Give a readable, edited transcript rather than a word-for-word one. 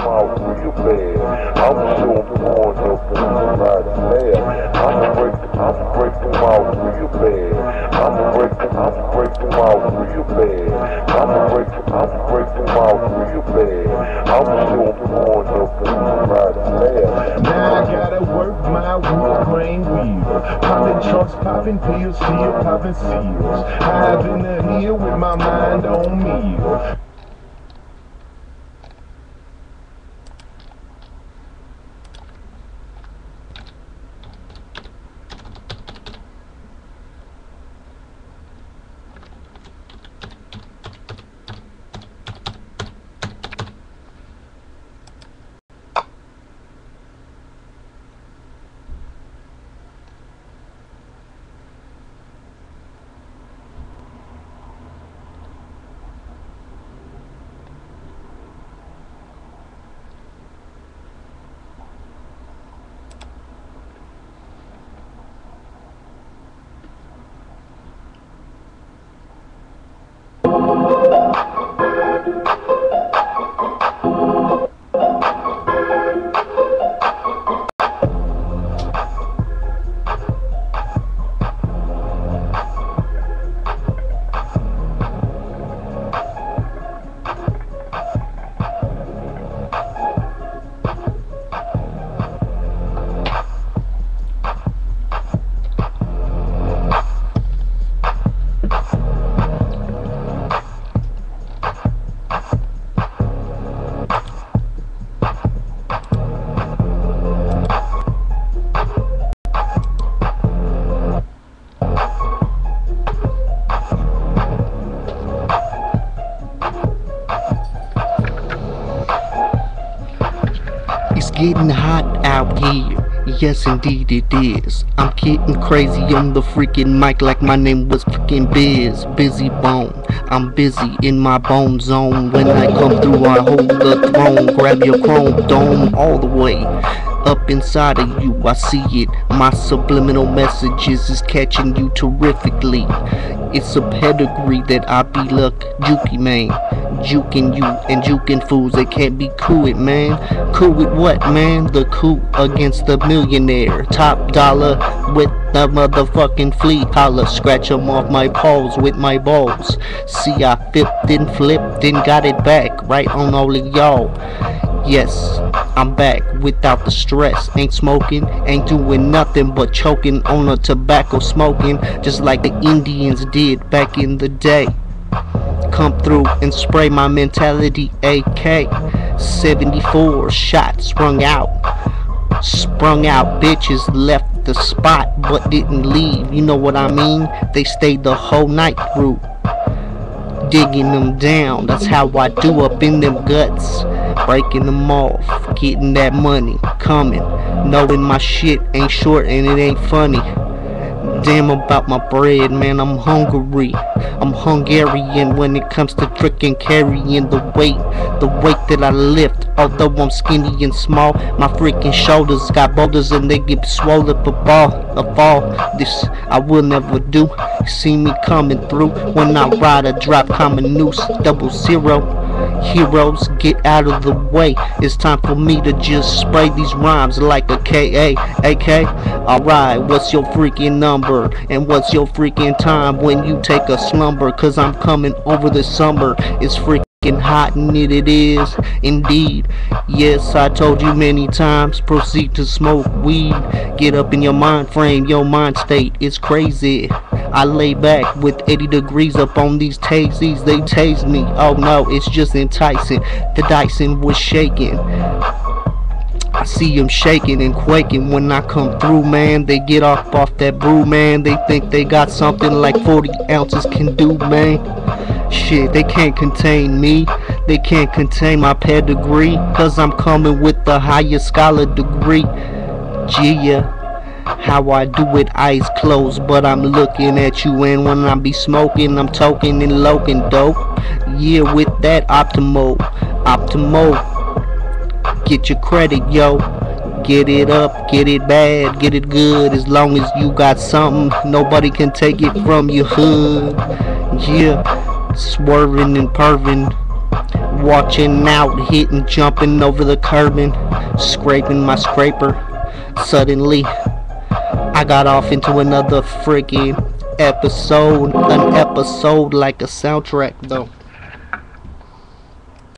out real bad. I'ma show them on up in the ride mad. I'ma break them out real bad. I'ma break them out real bad. I'ma break them out real bad. I'ma show them on up in the ride mad. Now I gotta work my wood grain wheel, popping trunks, popping pills, still popping seals. I've in the hill with my mind on meal. Getting hot out here, yes indeed it is. I'm getting crazy on the freaking mic like my name was freaking Biz, Busy Bone. I'm busy in my bone zone. When I come through I hold the throne. Grab your chrome dome all the way up inside of you, I see it. My subliminal messages is catching you terrifically. It's a pedigree that I be luck jukey man. Juking you and juking fools that can't be cool it, man. Cool with what, man? The coup against the millionaire. Top dollar with the motherfucking flea collar. Scratch them off my paws with my balls. See, I flipped and got it back right on all of y'all. Yes, I'm back without the stress. Ain't smoking, ain't doing nothing but choking on a tobacco smoking, just like the Indians did back in the day. Come through and spray my mentality AK. 74 shots sprung out, bitches left the spot but didn't leave, you know what I mean? They stayed the whole night through, digging them down. That's how I do up in them guts, breaking them off, getting that money coming, knowing my shit ain't short and it ain't funny. Damn about my bread, man, I'm hungry. I'm Hungarian when it comes to tricking, carrying the weight that I lift. Although I'm skinny and small, my freaking shoulders got boulders and they get swollen for a fall. This I will never do. You see me coming through when I ride a drop, common noose, 00. Heroes, get out of the way. It's time for me to just spray these rhymes like a AK. Alright, what's your freaking number? And what's your freaking time when you take a slumber? Cause I'm coming over the summer. It's freaking hot and it is indeed. Yes, I told you many times, proceed to smoke weed. Get up in your mind frame, your mind state is crazy. I lay back with 80 degrees up on these taseys. They tase me, oh no, it's just enticing. The Dyson was shaking. I see them shaking and quaking when I come through, man. They get off that brew, man. They think they got something like 40 ounces can do, man. Shit, they can't contain me. They can't contain my pedigree, cause I'm coming with the highest scholar degree. Yeah, how I do it, eyes closed, but I'm looking at you. And when I be smoking, I'm toking and loking dope. Yeah, with that Optimo, get your credit, yo. Get it up, get it bad, get it good. As long as you got something, nobody can take it from your hood. Yeah, swerving and perving Watching out, hitting, jumping over the curbing, scraping my scraper. Suddenly, I got off into another freaking episode. An episode like a soundtrack though.